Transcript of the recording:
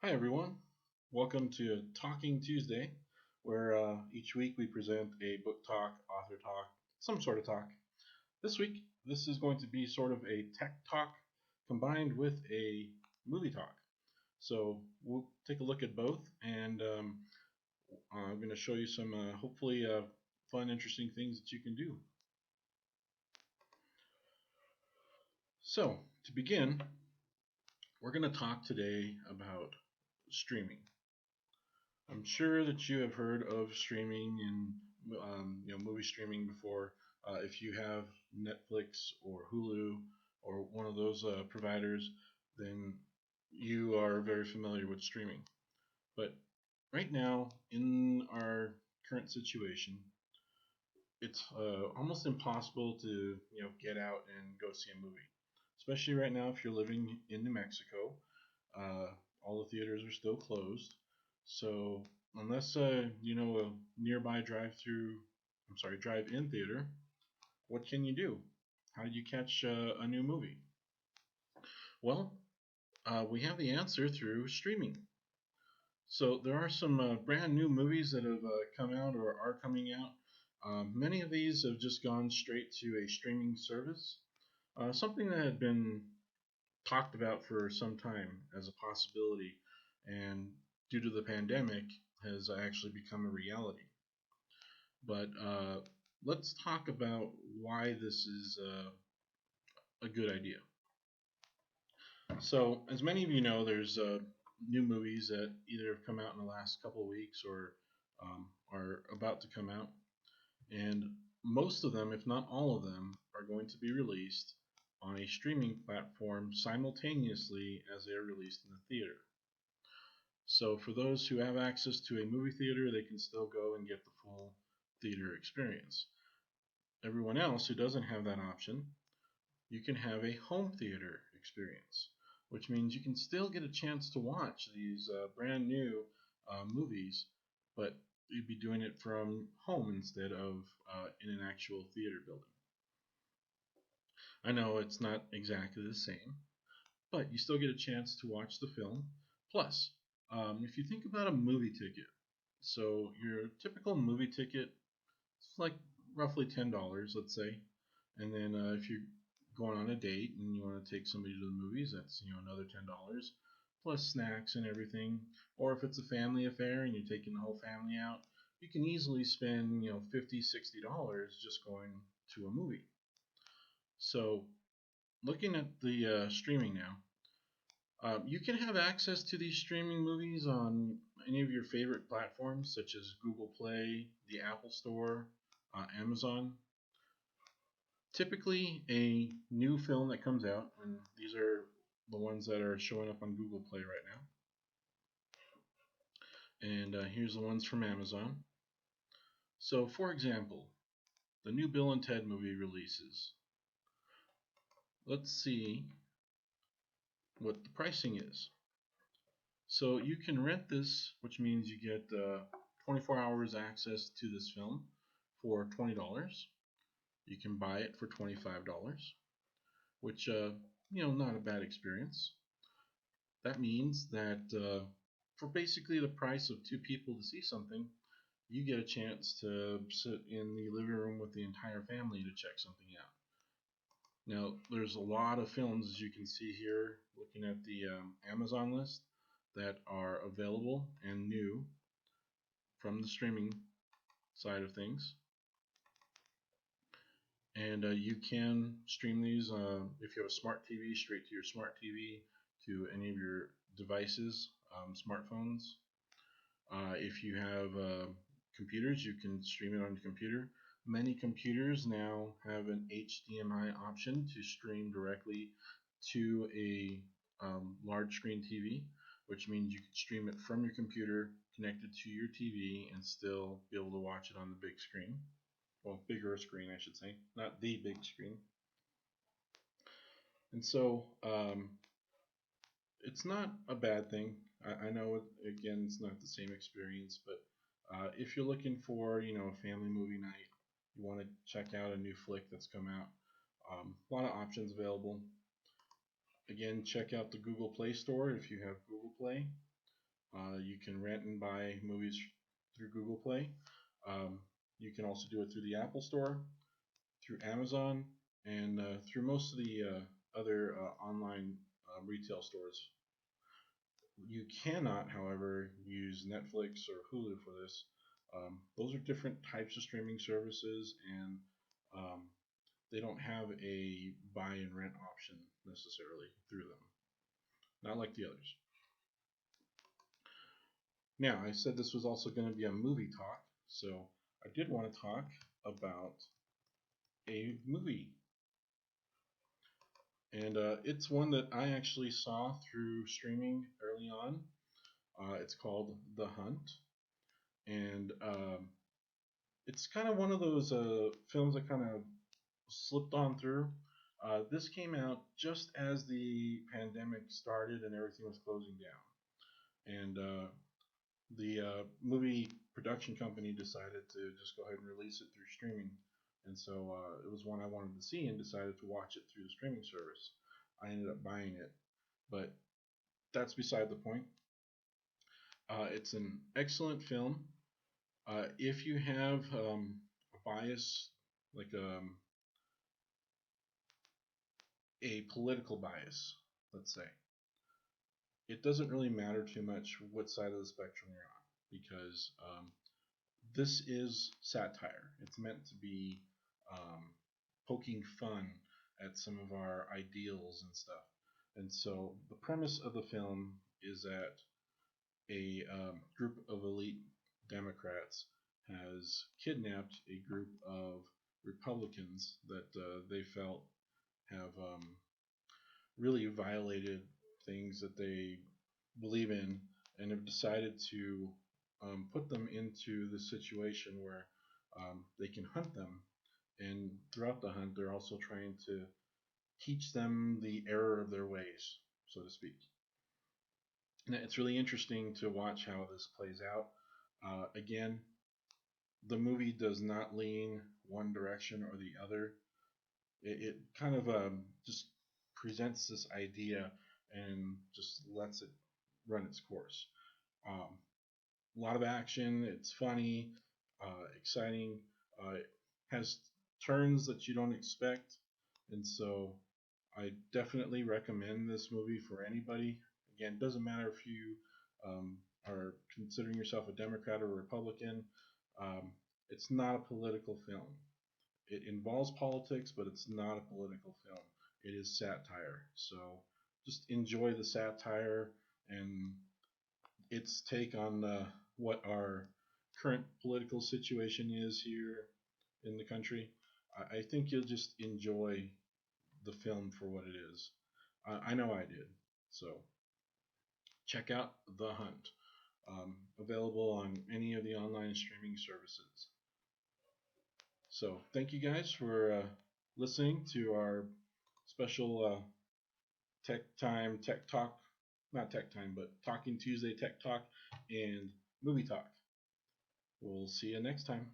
Hi, everyone. Welcome to Talking Tuesday, where each week we present a book talk, author talk, some sort of talk. This week, this is going to be sort of a tech talk combined with a movie talk. So we'll take a look at both, and I'm going to show you some hopefully fun, interesting things that you can do. So, to begin, we're going to talk today about streaming. I'm sure that you have heard of streaming and movie streaming before. If you have Netflix or Hulu or one of those providers, then you are very familiar with streaming. But right now, in our current situation, it's almost impossible to get out and go see a movie. Especially right now, if you're living in New Mexico, all the theaters are still closed. So unless you know a nearby drive-in theater, what can you do? How do you catch a new movie? Well, we have the answer through streaming. So there are some brand new movies that have come out or are coming out. Many of these have just gone straight to a streaming service. Something that had been talked about for some time as a possibility, and due to the pandemic, has actually become a reality. But let's talk about why this is a good idea. So, as many of you know, there's new movies that either have come out in the last couple of weeks or are about to come out, and most of them, if not all of them, are going to be released on a streaming platform simultaneously as they are released in the theater. So for those who have access to a movie theater, they can still go and get the full theater experience. Everyone else who doesn't have that option, you can have a home theater experience, which means you can still get a chance to watch these brand new movies, but you'd be doing it from home instead of in an actual theater building. I know it's not exactly the same, but you still get a chance to watch the film. Plus, if you think about a movie ticket, so your typical movie ticket is like roughly $10, let's say, and then if you're going on a date and you want to take somebody to the movies, that's another $10 plus snacks and everything. Or if it's a family affair and you're taking the whole family out, you can easily spend $50, $60 just going to a movie. So looking at the streaming now, you can have access to these streaming movies on any of your favorite platforms, such as Google Play, the Apple Store, Amazon. Typically, a new film that comes out, and these are the ones that are showing up on Google Play right now. And here's the ones from Amazon. So, for example, the new Bill and Ted movie releases. Let's see what the pricing is. So you can rent this, which means you get 24 hours access to this film for $20. You can buy it for $25, which not a bad experience. That means that for basically the price of two people to see something, you get a chance to sit in the living room with the entire family to check something out. Now, there's a lot of films, as you can see here, looking at the Amazon list, that are available and new from the streaming side of things. And you can stream these if you have a smart TV, straight to your smart TV, to any of your devices, smartphones. If you have computers, you can stream it on your computer. Many computers now have an HDMI option to stream directly to a large screen TV, which means you can stream it from your computer connected to your TV and still be able to watch it on the big screen. Well, bigger screen, I should say, not the big screen. And so it's not a bad thing. I know, again, it's not the same experience, but if you're looking for, a family movie night, you want to check out a new flick that's come out, a lot of options available. Again, check out the Google Play Store if you have Google Play. You can rent and buy movies through Google Play. You can also do it through the Apple Store, through Amazon, and through most of the other online retail stores. You cannot, however, use Netflix or Hulu for this. Those are different types of streaming services, and um, they don't have a buy and rent option necessarily through them, not like the others. Now, I said this was also going to be a movie talk, so I did want to talk about a movie. And it's one that I actually saw through streaming early on. It's called The Hunt. And it's kind of one of those films that kind of slipped on through. This came out just as the pandemic started and everything was closing down. And the movie production company decided to just go ahead and release it through streaming. And so it was one I wanted to see and decided to watch it through the streaming service. I ended up buying it, but that's beside the point. It's an excellent film. If you have a bias, like a political bias, let's say, it doesn't really matter too much what side of the spectrum you're on because this is satire. It's meant to be poking fun at some of our ideals and stuff. And so the premise of the film is that a group of elite Democrats has kidnapped a group of Republicans that they felt have really violated things that they believe in and have decided to put them into the situation where they can hunt them. And throughout the hunt, they're also trying to teach them the error of their ways, so to speak. And it's really interesting to watch how this plays out. Again, the movie does not lean one direction or the other. It kind of just presents this idea and just lets it run its course. A lot of action. It's funny, exciting. It has turns that you don't expect, and so I definitely recommend this movie for anybody. Again, it doesn't matter if you are considering yourself a Democrat or a Republican. Um, it's not a political film. It involves politics, but it's not a political film. It is satire. So just enjoy the satire and its take on what our current political situation is here in the country. I think you'll just enjoy the film for what it is. I know I did. So check out The Hunt, available on any of the online streaming services. So thank you guys for listening to our special Tech Time Tech Talk, not Tech Time, but Talking Tuesday Tech Talk and Movie Talk. We'll see you next time.